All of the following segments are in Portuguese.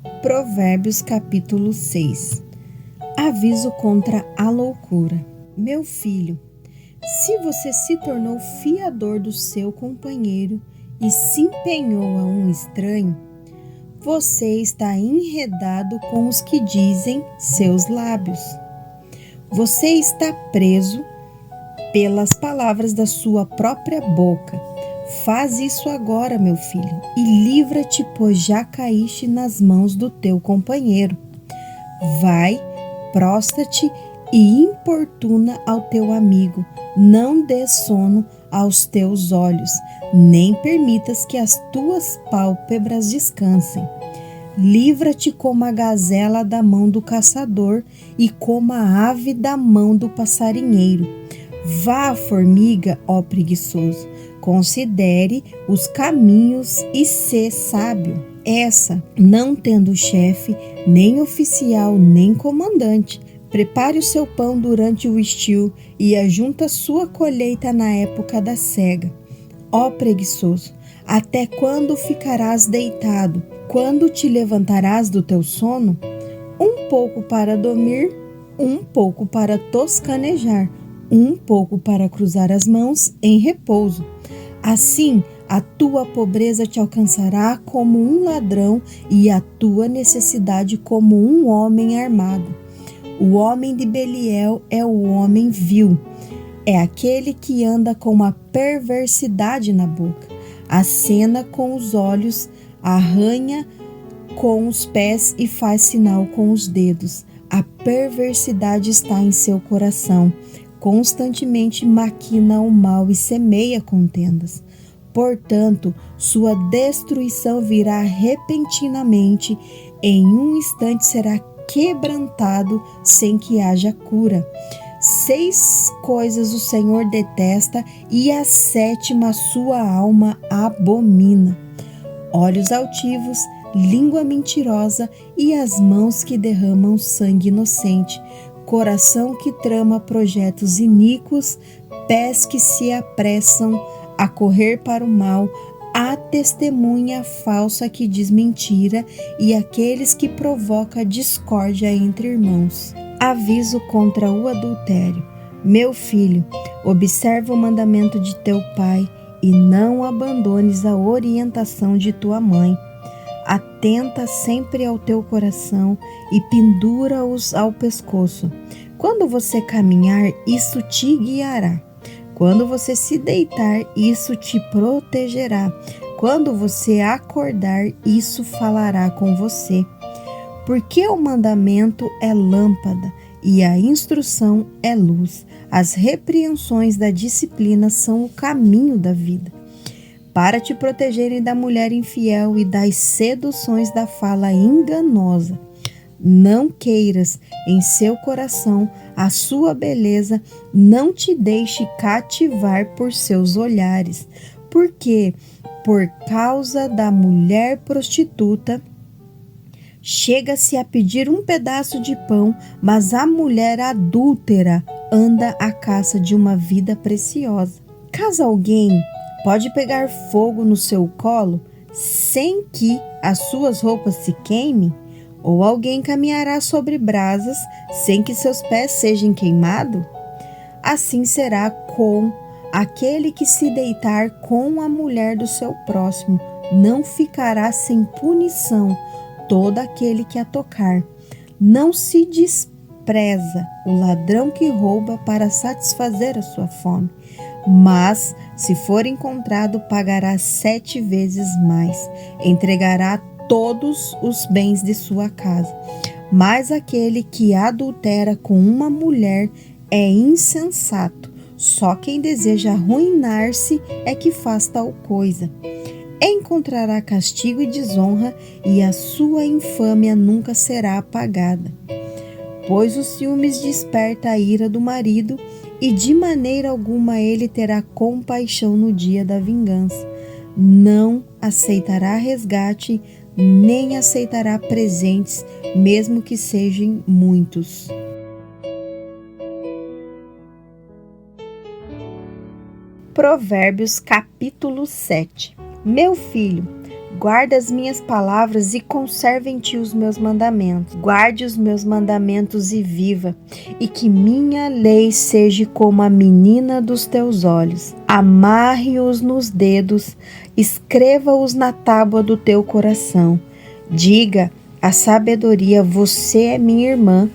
Provérbios capítulo 6. Aviso contra a loucura. Meu filho, se você se tornou fiador do seu companheiro e se empenhou a um estranho, você está enredado com os que dizem seus lábios. Você está preso pelas palavras da sua própria boca. Faz isso agora, meu filho, e livra-te, pois já caíste nas mãos do teu companheiro. Vai, prostra-te e importuna ao teu amigo. Não dê sono aos teus olhos, nem permitas que as tuas pálpebras descansem. Livra-te como a gazela da mão do caçador e como a ave da mão do passarinheiro. Vá, formiga, ó preguiçoso, considere os caminhos e sê sábio. Essa, não tendo chefe, nem oficial, nem comandante, prepare o seu pão durante o estio e ajunta sua colheita na época da cega. Ó preguiçoso, até quando ficarás deitado? Quando te levantarás do teu sono? Um pouco para dormir, um pouco para toscanejar, um pouco para cruzar as mãos em repouso. Assim, a tua pobreza te alcançará como um ladrão e a tua necessidade como um homem armado. O homem de Beliel é o homem vil, é aquele que anda com uma perversidade na boca, acena com os olhos, arranha com os pés e faz sinal com os dedos. A perversidade está em seu coração, constantemente maquina o mal e semeia contendas. Portanto, sua destruição virá repentinamente, em um instante será quebrantado sem que haja cura. 6 coisas o Senhor detesta e a 7ª sua alma abomina: olhos altivos, língua mentirosa e as mãos que derramam sangue inocente, coração que trama projetos iníquos, pés que se apressam a correr para o mal, a testemunha falsa que diz mentira e aqueles que provocam discórdia entre irmãos. Aviso contra o adultério. Meu filho, observa o mandamento de teu pai e não abandones a orientação de tua mãe. Atenta sempre ao teu coração e pendura-os ao pescoço. Quando você caminhar, isso te guiará. Quando você se deitar, isso te protegerá. Quando você acordar, isso falará com você. Porque o mandamento é lâmpada e a instrução é luz. As repreensões da disciplina são o caminho da vida, para te protegerem da mulher infiel e das seduções da fala enganosa. Não queiras em seu coração a sua beleza, não te deixe cativar por seus olhares, porque, por causa da mulher prostituta, chega-se a pedir um pedaço de pão, mas a mulher adúltera anda à caça de uma vida preciosa. Caso alguém pode pegar fogo no seu colo sem que as suas roupas se queimem, ou alguém caminhará sobre brasas sem que seus pés sejam queimados? Assim será com aquele que se deitar com a mulher do seu próximo, não ficará sem punição todo aquele que a tocar. Não se despreza o ladrão que rouba para satisfazer a sua fome, mas, se for encontrado, pagará 7 vezes mais, entregará todos os bens de sua casa. Mas aquele que adultera com uma mulher é insensato. Só quem deseja arruinar-se é que faz tal coisa. Encontrará castigo e desonra, e a sua infâmia nunca será apagada. Pois os ciúmes desperta a ira do marido, e de maneira alguma ele terá compaixão no dia da vingança. Não aceitará resgate, nem aceitará presentes, mesmo que sejam muitos. Provérbios capítulo 7. Meu filho, Guarda as minhas palavras e conserva em ti os meus mandamentos. Guarde os meus mandamentos e viva, e que minha lei seja como a menina dos teus olhos. Amarre-os nos dedos, escreva-os na tábua do teu coração. Diga à sabedoria, você é minha irmã,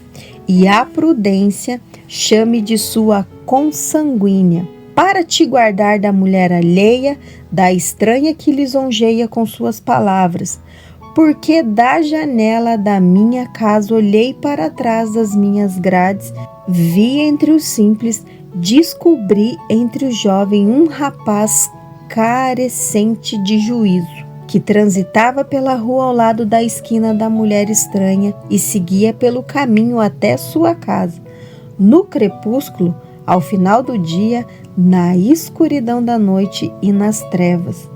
e à prudência, chame de sua consanguínea, para te guardar da mulher alheia, da estranha que lisonjeia com suas palavras. Porque da janela da minha casa olhei para trás das minhas grades, vi entre os simples, descobri entre os jovens um rapaz carecente de juízo, que transitava pela rua ao lado da esquina da mulher estranha e seguia pelo caminho até sua casa. No crepúsculo, ao final do dia, na escuridão da noite e nas trevas,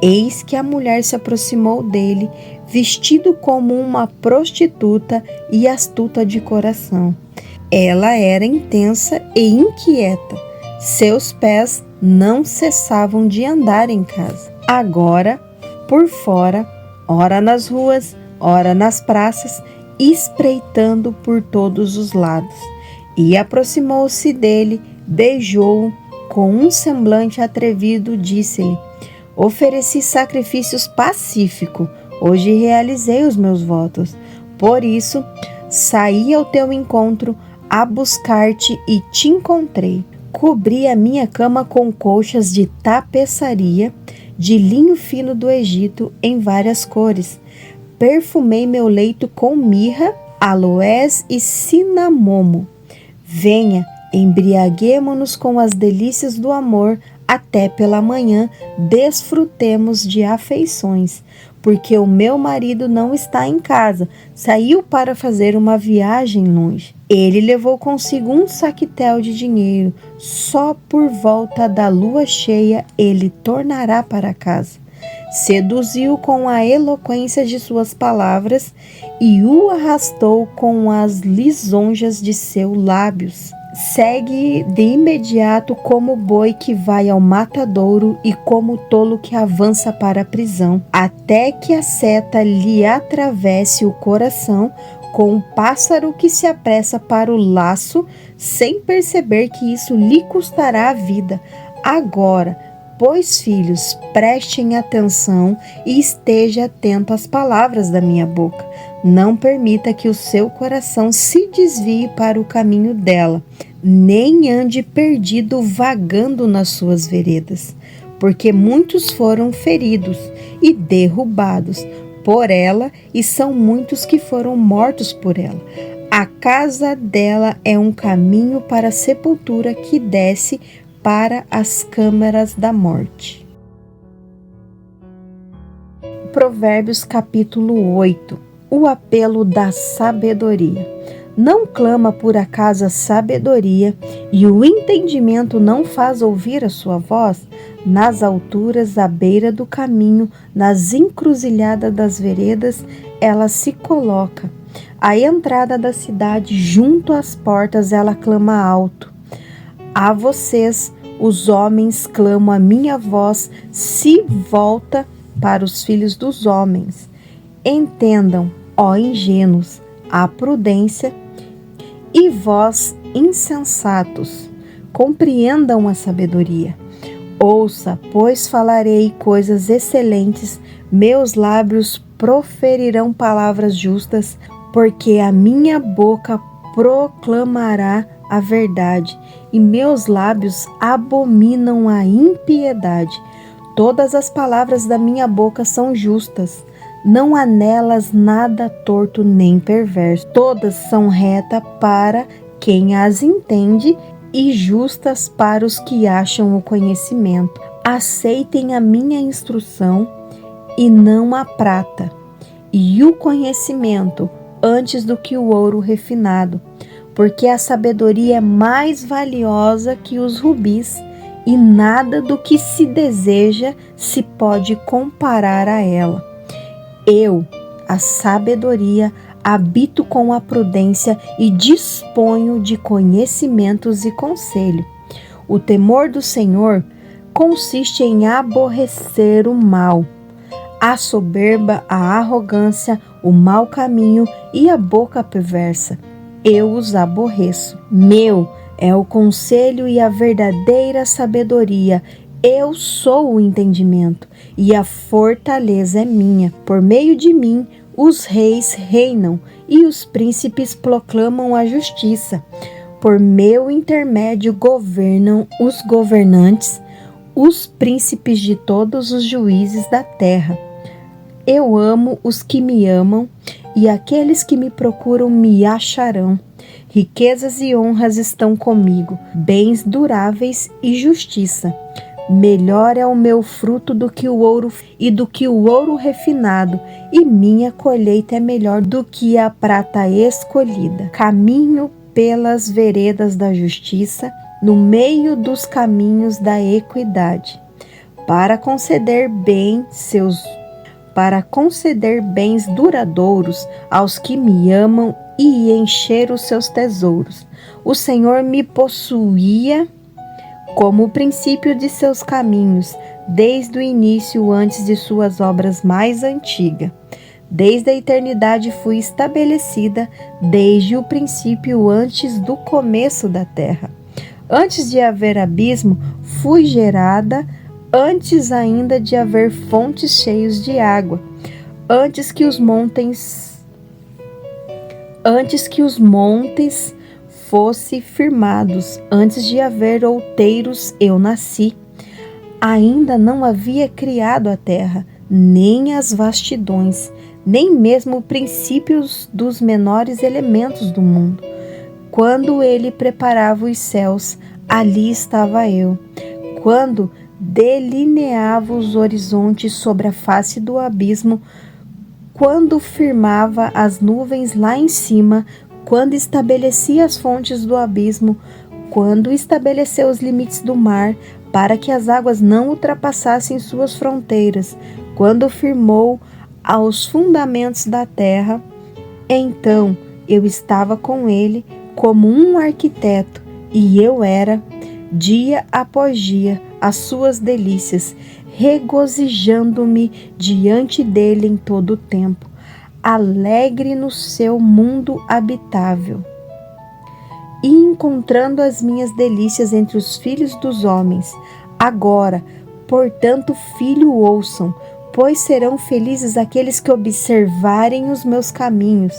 eis que a mulher se aproximou dele, vestido como uma prostituta e astuta de coração. Ela era intensa e inquieta. Seus pés não cessavam de andar em casa. Agora, por fora, ora nas ruas, ora nas praças, espreitando por todos os lados. E aproximou-se dele, beijou-o, com um semblante atrevido, disse-lhe: ofereci sacrifícios pacíficos, hoje realizei os meus votos. Por isso, saí ao teu encontro a buscar-te e te encontrei. Cobri a minha cama com colchas de tapeçaria, de linho fino do Egito, em várias cores. Perfumei meu leito com mirra, aloés e cinamomo. Venha, embriaguemo-nos com as delícias do amor, até pela manhã desfrutemos de afeições, porque o meu marido não está em casa, saiu para fazer uma viagem longe. Ele levou consigo um saquetel de dinheiro, só por volta da lua cheia ele tornará para casa. Seduziu com a eloquência de suas palavras e o arrastou com as lisonjas de seus lábios. Segue de imediato como boi que vai ao matadouro e como tolo que avança para a prisão, até que a seta lhe atravesse o coração, com um pássaro que se apressa para o laço, sem perceber que isso lhe custará a vida. Agora, pois, filhos, prestem atenção e esteja atento às palavras da minha boca. Não permita que o seu coração se desvie para o caminho dela, nem ande perdido vagando nas suas veredas, porque muitos foram feridos e derrubados por ela, e são muitos que foram mortos por ela. A casa dela é um caminho para a sepultura que desce para as câmaras da morte. Provérbios capítulo 8. O apelo da sabedoria. Não clama por acaso a sabedoria, e o entendimento não faz ouvir a sua voz? Nas alturas, à beira do caminho, nas encruzilhadas das veredas, ela se coloca. À entrada da cidade, junto às portas, ela clama alto. A vocês, os homens, clamo a minha voz, se volta para os filhos dos homens. Entendam, ó ingênuos, a prudência, e vós, insensatos, compreendam a sabedoria. Ouça, pois falarei coisas excelentes, meus lábios proferirão palavras justas, porque a minha boca proclamará a verdade, e meus lábios abominam a impiedade. Todas as palavras da minha boca são justas, não há nelas nada torto nem perverso. Todas são retas para quem as entende e justas para os que acham o conhecimento. Aceitem a minha instrução e não a prata, e o conhecimento antes do que o ouro refinado, porque a sabedoria é mais valiosa que os rubis, e nada do que se deseja se pode comparar a ela. Eu, a sabedoria, habito com a prudência e disponho de conhecimentos e conselho. O temor do Senhor consiste em aborrecer o mal. a soberba, a arrogância, o mau caminho e a boca perversa. Eu os aborreço. Meu é o conselho e a verdadeira sabedoria. Eu sou o entendimento e a fortaleza é minha. Por meio de mim, os reis reinam e os príncipes proclamam a justiça. Por meu intermédio governam os governantes, os príncipes de todos os juízes da terra. Eu amo os que me amam, e aqueles que me procuram me acharão. Riquezas e honras estão comigo, bens duráveis e justiça. Melhor é o meu fruto do que o ouro e do que o ouro refinado, e minha colheita é melhor do que a prata escolhida. Caminho pelas veredas da justiça, no meio dos caminhos da equidade, para conceder bens duradouros aos que me amam e encher os seus tesouros. O Senhor me possuía como o princípio de seus caminhos, desde o início, antes de suas obras mais antigas. Desde a eternidade fui estabelecida, desde o princípio, antes do começo da terra. Antes de haver abismo, fui gerada, antes ainda de haver fontes cheias de água, antes que os montes fossem firmados, antes de haver outeiros, eu nasci. Ainda não havia criado a terra, nem as vastidões, nem mesmo princípios dos menores elementos do mundo. Quando ele preparava os céus, ali estava eu. Quando delineava os horizontes sobre a face do abismo, quando firmava as nuvens lá em cima, quando estabelecia as fontes do abismo, quando estabeleceu os limites do mar, para que as águas não ultrapassassem suas fronteiras, quando firmou aos fundamentos da terra, então eu estava com ele como um arquiteto, e eu era, dia após dia, as suas delícias, regozijando-me diante dele em todo o tempo, alegre no seu mundo habitável, e encontrando as minhas delícias entre os filhos dos homens. Agora, portanto, filho, ouçam, pois serão felizes aqueles que observarem os meus caminhos.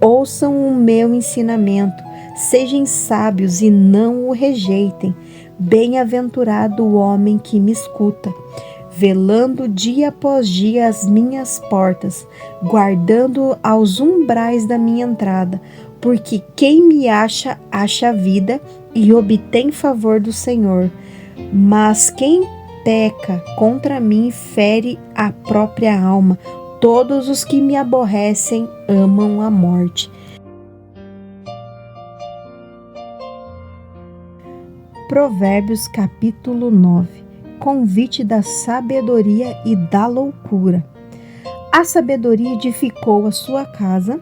Ouçam o meu ensinamento, sejam sábios e não o rejeitem. Bem-aventurado o homem que me escuta, velando dia após dia as minhas portas, guardando aos umbrais da minha entrada, porque quem me acha, acha a vida e obtém favor do Senhor. Mas quem peca contra mim fere a própria alma. Todos os que me aborrecem amam a morte. Provérbios capítulo 9. Convite da sabedoria e da loucura. A sabedoria edificou a sua casa,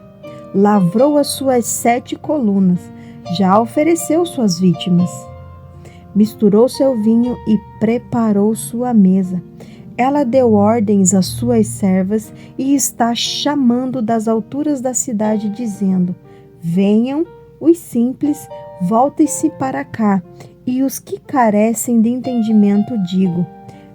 lavrou as suas 7 colunas, já ofereceu suas vítimas. Misturou seu vinho e preparou sua mesa. Ela deu ordens às suas servas e está chamando das alturas da cidade, dizendo: venham os simples, voltem-se para cá, e os que carecem de entendimento digo: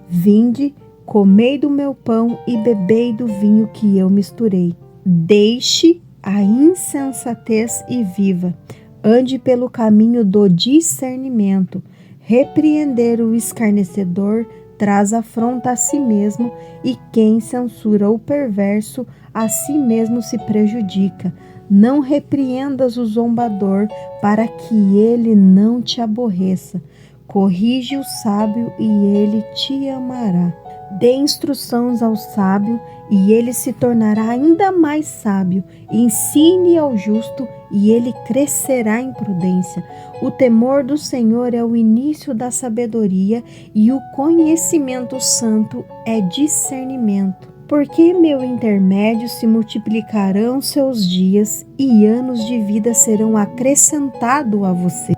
vinde, comei do meu pão e bebei do vinho que eu misturei. Deixe a insensatez e viva, ande pelo caminho do discernimento. Repreender o escarnecedor traz afronta a si mesmo, e quem censura o perverso a si mesmo se prejudica. Não repreendas o zombador, para que ele não te aborreça. Corrige o sábio e ele te amará. Dê instruções ao sábio e ele se tornará ainda mais sábio. Ensine ao justo e ele crescerá em prudência. O temor do Senhor é o início da sabedoria e o conhecimento santo é discernimento. Porque meu intermédio se multiplicarão seus dias e anos de vida serão acrescentados a você.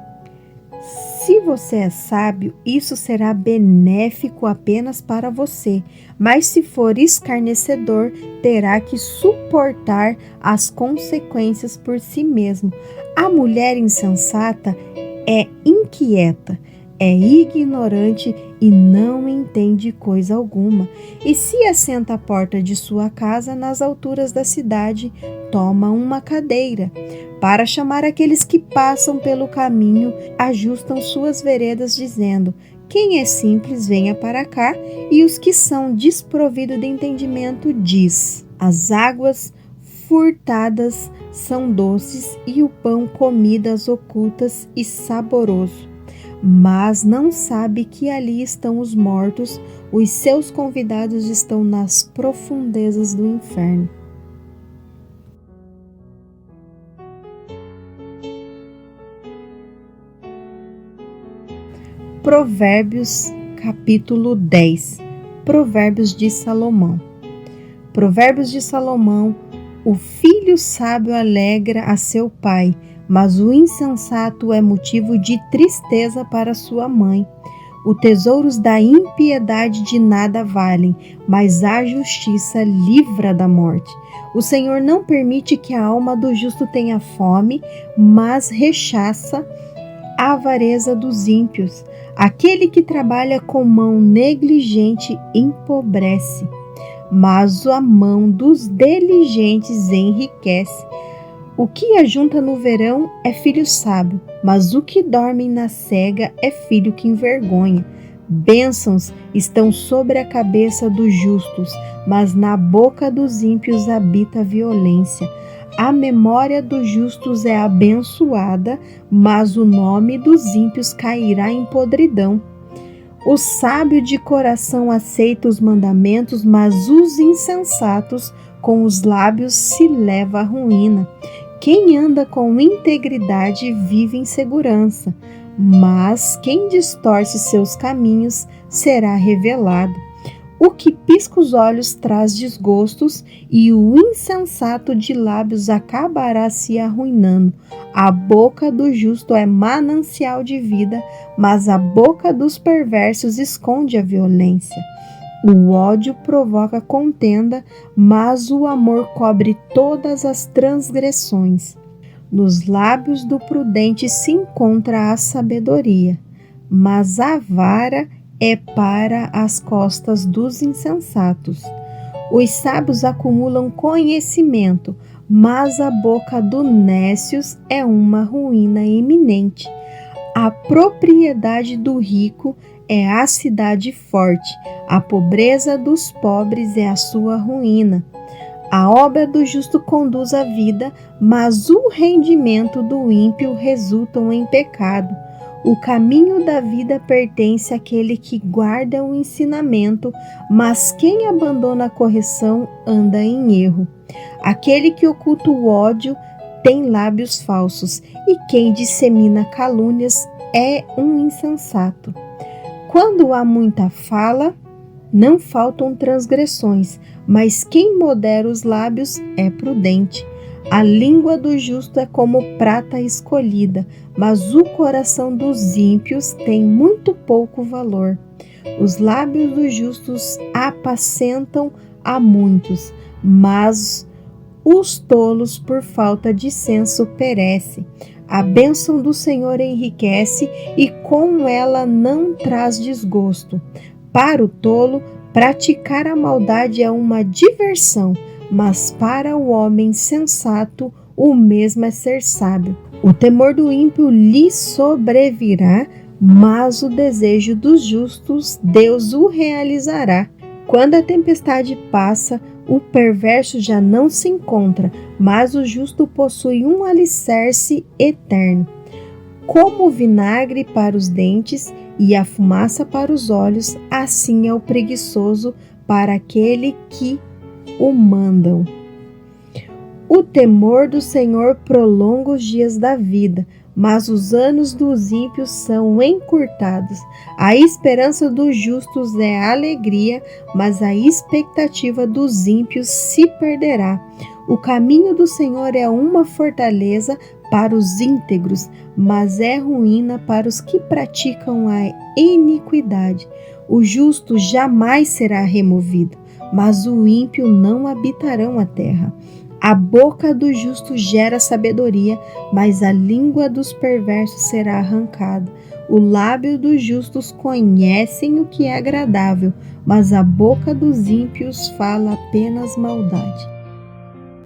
Se você é sábio, isso será benéfico apenas para você, mas se for escarnecedor, terá que suportar as consequências por si mesmo. A mulher insensata é inquieta, é ignorante e não entende coisa alguma. E se assenta à porta de sua casa, nas alturas da cidade, toma uma cadeira. Para chamar aqueles que passam pelo caminho, ajustam suas veredas, dizendo: quem é simples, venha para cá, e os que são desprovidos de entendimento, diz: as águas furtadas são doces, e o pão comidas ocultas e saboroso. Mas não sabe que ali estão os mortos, os seus convidados estão nas profundezas do inferno. Provérbios, capítulo 10. Provérbios de Salomão. Provérbios de Salomão. O filho sábio alegra a seu pai, mas o insensato é motivo de tristeza para sua mãe. Os tesouros da impiedade de nada valem, mas a justiça livra da morte. O Senhor não permite que a alma do justo tenha fome, mas rechaça a avareza dos ímpios. Aquele que trabalha com mão negligente empobrece, mas a mão dos diligentes enriquece. O que ajunta no verão é filho sábio, mas o que dorme na cega é filho que envergonha. Bênçãos estão sobre a cabeça dos justos, mas na boca dos ímpios habita a violência. A memória dos justos é abençoada, mas o nome dos ímpios cairá em podridão. O sábio de coração aceita os mandamentos, mas os insensatos com os lábios se leva à ruína. Quem anda com integridade vive em segurança, mas quem distorce seus caminhos será revelado. O que pisca os olhos traz desgostos, e o insensato de lábios acabará se arruinando. A boca do justo é manancial de vida, mas a boca dos perversos esconde a violência. O ódio provoca contenda, mas o amor cobre todas as transgressões. Nos lábios do prudente se encontra a sabedoria, mas a vara é para as costas dos insensatos. Os sábios acumulam conhecimento, mas a boca dos nécios é uma ruína iminente. A propriedade do rico é a cidade forte, a pobreza dos pobres é a sua ruína. A obra do justo conduz à vida, mas o rendimento do ímpio resulta em pecado. O caminho da vida pertence àquele que guarda o ensinamento, mas quem abandona a correção anda em erro. Aquele que oculta o ódio tem lábios falsos, e quem dissemina calúnias é um insensato. Quando há muita fala, não faltam transgressões, mas quem modera os lábios é prudente. A língua do justo é como prata escolhida, mas o coração dos ímpios tem muito pouco valor. Os lábios dos justos apacentam a muitos, mas os tolos por falta de senso perecem. A bênção do Senhor enriquece e com ela não traz desgosto. Para o tolo, praticar a maldade é uma diversão, mas para o homem sensato, o mesmo é ser sábio. O temor do ímpio lhe sobrevirá, mas o desejo dos justos, Deus o realizará. Quando a tempestade passa, o perverso já não se encontra, mas o justo possui um alicerce eterno. Como o vinagre para os dentes e a fumaça para os olhos, assim é o preguiçoso para aquele que o mandam. O temor do Senhor prolonga os dias da vida, mas os anos dos ímpios são encurtados. A esperança dos justos é alegria, mas a expectativa dos ímpios se perderá. O caminho do Senhor é uma fortaleza para os íntegros, mas é ruína para os que praticam a iniquidade. O justo jamais será removido, mas o ímpio não habitarão a terra. A boca do justo gera sabedoria, mas a língua dos perversos será arrancada. O lábio dos justos conhecem o que é agradável, mas a boca dos ímpios fala apenas maldade.